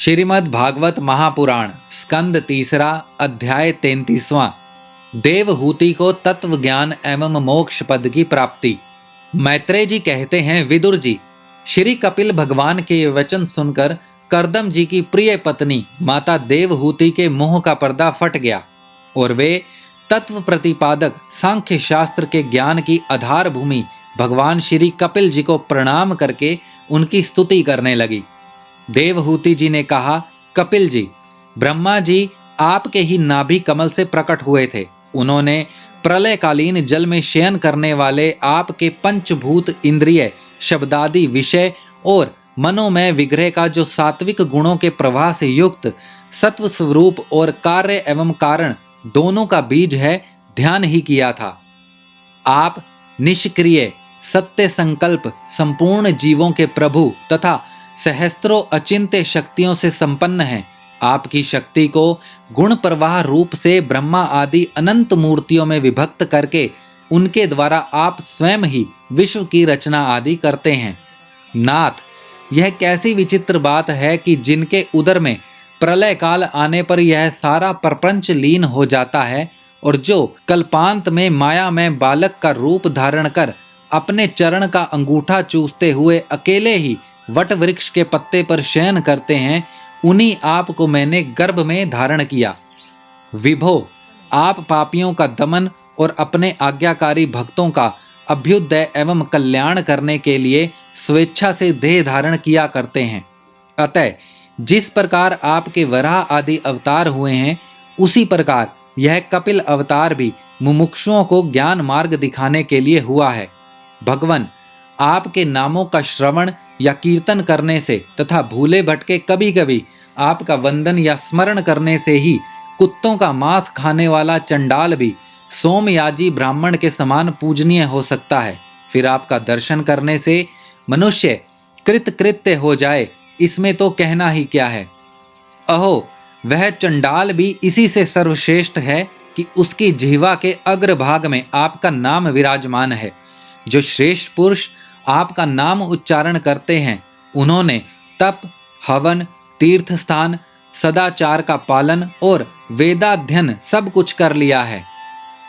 श्रीमद् भागवत महापुराण स्कंद तीसरा अध्याय 33वां। देवहूति को तत्व ज्ञान एवं मोक्ष पद की प्राप्ति। मैत्रेय जी कहते हैं, विदुर जी, श्री कपिल भगवान के ये वचन सुनकर कर्दम जी की प्रिय पत्नी माता देवहूति के मुंह का पर्दा फट गया और वे तत्व प्रतिपादक सांख्य शास्त्र के ज्ञान की आधार भूमि भगवान श्री कपिल जी को प्रणाम करके उनकी स्तुति करने लगी। देवहूति जी ने कहा, कपिल जी, ब्रह्मा जी आपके ही नाभि कमल से प्रकट हुए थे। उन्होंने प्रलयकालीन जल में शयन करने वाले आपके पंचभूत इंद्रिय शब्दादि विषय और मनोमय विग्रह का जो सात्विक गुणों के प्रवाह से युक्त सत्व स्वरूप और कार्य एवं कारण दोनों का बीज है, ध्यान ही किया था। आप निष्क्रिय सत्य संकल्प संपूर्ण जीवों के प्रभु तथा सहस्त्रों अचिंत्य शक्तियों से संपन्न हैं। आपकी शक्ति को गुण प्रवाह रूप से ब्रह्मा आदि अनंत मूर्तियों में विभक्त करके उनके द्वारा आप स्वयं ही विश्व की रचना आदि करते हैं। नाथ, यह कैसी विचित्र बात है कि जिनके उदर में प्रलय काल आने पर यह सारा प्रपंच लीन हो जाता है और जो कल्पांत में माया में बालक का रूप धारण कर अपने चरण का अंगूठा चूसते हुए अकेले ही वट वृक्ष के पत्ते पर शयन करते हैं, उन्हीं आप को मैंने गर्भ में धारण किया। विभो, आप पापियों का दमन और अपने आज्ञाकारी भक्तों का अभ्युदय एवं कल्याण करने के लिए स्वेच्छा से देह धारण किया करते हैं। अतः जिस प्रकार आपके वराह आदि अवतार हुए हैं, उसी प्रकार यह कपिल अवतार भी मुमुक्षुओं को ज्ञान मार्ग दिखाने के लिए हुआ है। भगवान, आपके नामों का श्रवण या कीर्तन करने से तथा भूले भटके कभी कभी आपका वंदन या स्मरण करने से ही कुत्तों का मांस खाने वाला चंडाल भी सोमयाजी ब्राह्मण के समान पूजनीय हो सकता है। फिर आपका दर्शन करने से मनुष्य कृतकृत्य हो जाए, इसमें तो कहना ही क्या है। अहो, वह चंडाल भी इसी से सर्वश्रेष्ठ है कि उसकी जिह्वा के अग्रभाग में आपका नाम विराजमान है। जो श्रेष्ठ पुरुष आपका नाम उच्चारण करते हैं, उन्होंने तप, हवन, तीर्थ स्थान, सदाचार का पालन और वेदाध्ययन सब कुछ कर लिया है।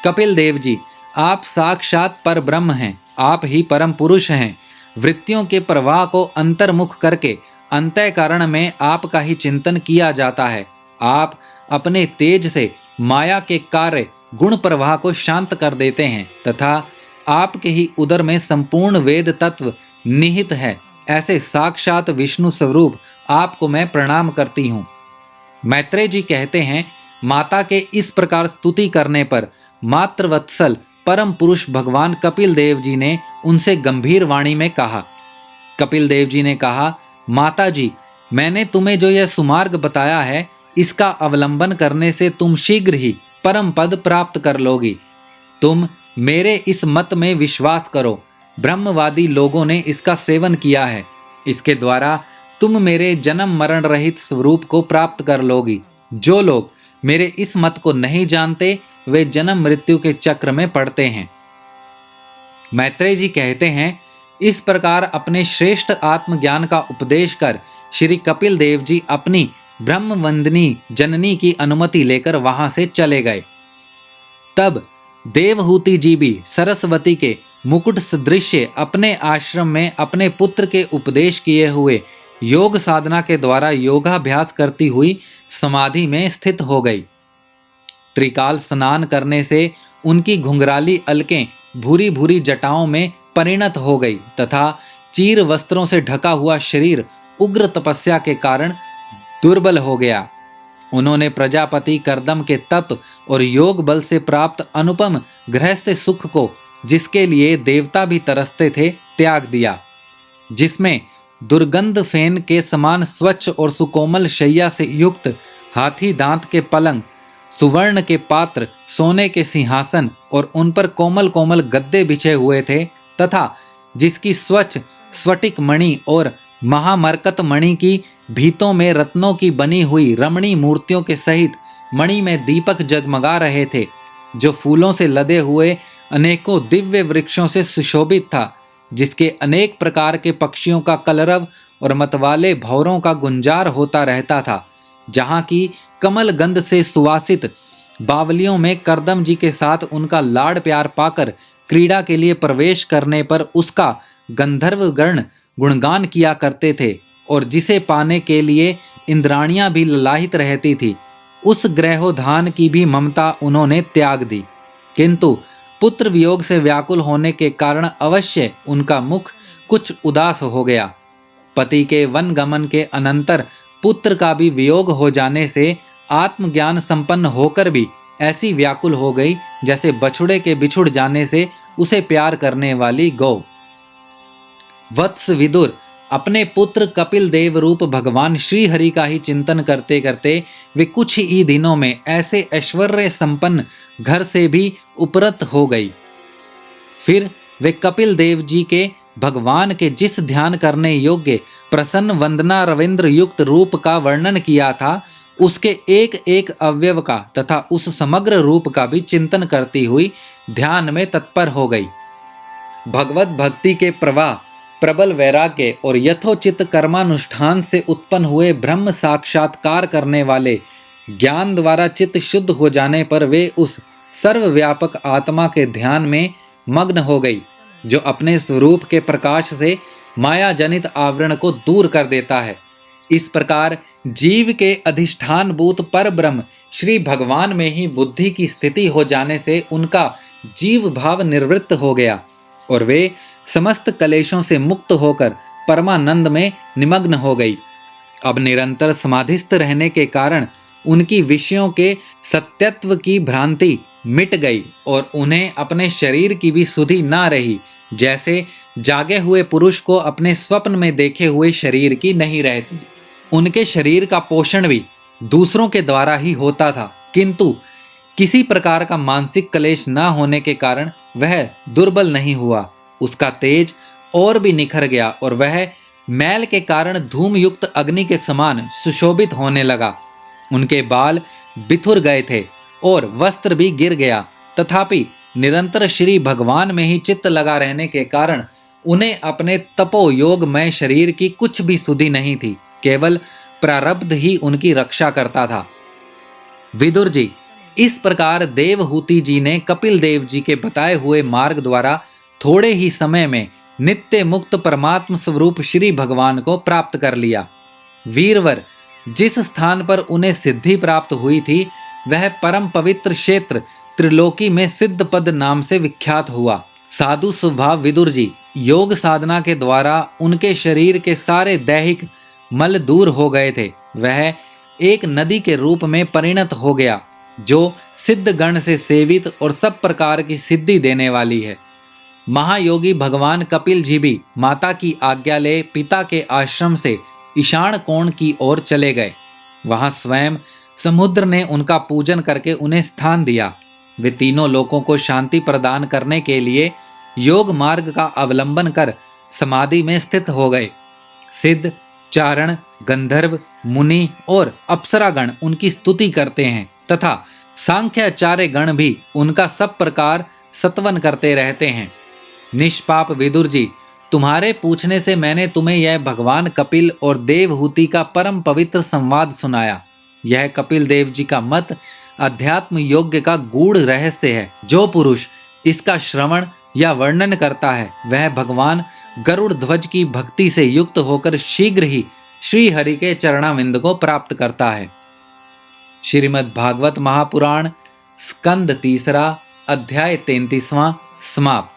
कपिल देव जी, आप साक्षात पर ब्रह्म हैं, आप ही परम पुरुष हैं। वृत्तियों के प्रवाह को अंतर्मुख करके अंतःकरण में आपका ही चिंतन किया जाता है। आप अपने तेज से माया के कार्य गुण प्रवाह को शांत कर देते हैं तथा आपके ही उदर में संपूर्ण वेद तत्व निहित है। ऐसे साक्षात विष्णु स्वरूप आपको मैं प्रणाम करती हूँ। मैत्रेय जी कहते हैं, माता के इस प्रकार स्तुति करने पर मातृवत्सल परम पुरुष भगवान कपिल देव जी ने उनसे गंभीर वाणी में कहा। कपिल देव जी ने कहा, माता जी, मैंने तुम्हें जो यह सुमार्ग बताया है, इसका अवलंबन करने से तुम शीघ्र ही परम पद प्राप्त कर लोगी। तुम मेरे इस मत में विश्वास करो। ब्रह्मवादी लोगों ने इसका सेवन किया है। इसके द्वारा तुम मेरे जन्म मरण रहित स्वरूप को प्राप्त कर लोगी। जो लोग मेरे इस मत को नहीं जानते, वे जन्म मृत्यु के चक्र में पड़ते हैं। मैत्रेय जी कहते हैं, इस प्रकार अपने श्रेष्ठ आत्मज्ञान का उपदेश कर श्री कपिल देव जी अपनी ब्रह्मवंदिनी जननी की अनुमति लेकर वहां से चले गए। तब देवहूति जी भी सरस्वती के मुकुट सदृश्य अपने आश्रम में अपने पुत्र के उपदेश किए हुए योग साधना के द्वारा योगाभ्यास करती हुई समाधि में स्थित हो गई। त्रिकाल स्नान करने से उनकी घुंघराली अलकें भूरी भूरी जटाओं में परिणत हो गई तथा चीर वस्त्रों से ढका हुआ शरीर उग्र तपस्या के कारण दुर्बल हो गया। उन्होंने प्रजापति कर्दम के तप और योग बल से प्राप्त अनुपम गृहस्थ सुख को, जिसके लिए देवता भी तरसते थे, त्याग दिया। जिसमें दुर्गंध फेन के समान स्वच्छ और सुकोमल शैया से युक्त हाथी दांत के पलंग, सुवर्ण के पात्र, सोने के सिंहासन और उन पर कोमल कोमल गद्दे बिछे हुए थे तथा जिसकी स्वच्छ स्फटिक मणि और महामरकत मणि की भीतों में रत्नों की बनी हुई रमणी मूर्तियों के सहित मणि में दीपक जगमगा रहे थे, जो फूलों से लदे हुए अनेकों दिव्य वृक्षों से सुशोभित था। जिसके अनेक प्रकार के पक्षियों का कलरव और मतवाले भौरों का गुंजार होता रहता था, जहाँ की कमल गंध से सुवासित बावलियों में करदम जी के साथ उनका लाड़ प्यार पाकर क्रीड़ा के लिए प्रवेश करने पर उसका गंधर्वगण गुणगान किया करते थे और जिसे पाने के लिए इंद्राणियां भी ललाहित रहती थी, उस ग्रहोधान की भी ममता उन्होंने त्याग दी। किंतु पुत्र वियोग से व्याकुल होने के कारण अवश्य उनका मुख कुछ उदास हो गया। पति के वन गमन के अनंतर पुत्र का भी वियोग हो जाने से आत्मज्ञान संपन्न होकर भी ऐसी व्याकुल हो गई जैसे बछड़े के बिछुड़ जाने से उसे प्यार करने वाली गौ। वत्स विदुर अपने पुत्र कपिल देव रूप भगवान श्री हरि का ही चिंतन करते करते वे कुछ ही दिनों में ऐसे ऐश्वर्य संपन्न घर से भी उपरत हो गई। फिर वे कपिल देव जी के भगवान के जिस ध्यान करने योग्य प्रसन्न वंदना रविंद्र युक्त रूप का वर्णन किया था, उसके एक एक अवयव का तथा उस समग्र रूप का भी चिंतन करती हुई ध्यान में तत्पर हो गई। भगवत भक्ति के प्रवाह, प्रबल वैराग्य और यथोचित कर्मानुष्ठान से उत्पन्न हुए ब्रह्म साक्षात्कार करने वाले ज्ञान द्वारा चित्त शुद्ध हो जाने पर वे उस सर्वव्यापक आत्मा के ध्यान में मग्न हो गई, जो अपने स्वरूप के प्रकाश से माया जनित आवरण को दूर कर देता है। इस प्रकार जीव के अधिष्ठान भूत पर ब्रह्म श्री भगवान में ही बुद्धि की स्थिति हो जाने से उनका जीव भाव निवृत्त हो गया और वे समस्त कलेशों से मुक्त होकर परमानंद में निमग्न हो गई। अब निरंतर समाधिस्थ रहने के कारण उनकी विषयों के सत्यत्व की भ्रांति मिट गई और उन्हें अपने शरीर की भी सुधि ना रही, जैसे जागे हुए पुरुष को अपने स्वप्न में देखे हुए शरीर की नहीं रहती। उनके शरीर का पोषण भी दूसरों के द्वारा ही होता था, किंतु किसी प्रकार का मानसिक क्लेश न होने के कारण वह दुर्बल नहीं हुआ। उसका तेज और भी निखर गया और वह मैल के कारण धूम युक्त अग्नि के समान सुशोभित होने लगा। उनके बाल बिथुर गए थे और वस्त्र भी गिर गया, तथापि निरंतर श्री भगवान में ही चित्त लगा रहने के कारण उन्हें अपने तपो योगमय शरीर की कुछ भी सुधि नहीं थी। केवल प्रारब्ध ही उनकी रक्षा करता था। विदुर जी, इस प्रकार देवहूति जी ने कपिल देव जी के बताए हुए मार्ग द्वारा थोड़े ही समय में नित्य मुक्त परमात्म स्वरूप श्री भगवान को प्राप्त कर लिया। वीरवर, जिस स्थान पर उन्हें सिद्धि प्राप्त हुई थी वह परम पवित्र क्षेत्र त्रिलोकी में सिद्ध पद नाम से विख्यात हुआ। साधु स्वभाव विदुर जी, योग साधना के द्वारा उनके शरीर के सारे दैहिक मल दूर हो गए थे। वह एक नदी के रूप में परिणत हो गया, जो सिद्ध गण से सेवित और सब प्रकार की सिद्धि देने वाली है। महायोगी भगवान कपिल जी भी माता की आज्ञा ले पिता के आश्रम से ईशान कोण की ओर चले गए। वहां स्वयं समुद्र ने उनका पूजन करके उन्हें स्थान दिया। वे तीनों लोकों को शांति प्रदान करने के लिए योग मार्ग का अवलंबन कर समाधि में स्थित हो गए। सिद्ध, चारण, गंधर्व, मुनि और अप्सरागण उनकी स्तुति करते हैं तथा सांख्याचार्य गण भी उनका सब प्रकार सत्वन करते रहते हैं। निष्पाप विदुर जी, तुम्हारे पूछने से मैंने तुम्हें यह भगवान कपिल और देवहूति का परम पवित्र संवाद सुनाया। यह कपिल देव जी का मत अध्यात्म योग्य का गूढ़ रहस्य है। जो पुरुष इसका श्रवण या वर्णन करता है वह भगवान गरुड़ ध्वज की भक्ति से युक्त होकर शीघ्र ही श्री हरि के चरणाविंद को प्राप्त करता है। श्रीमद् भागवत महापुराण स्कंद 3 अध्याय 33वां समाप्त।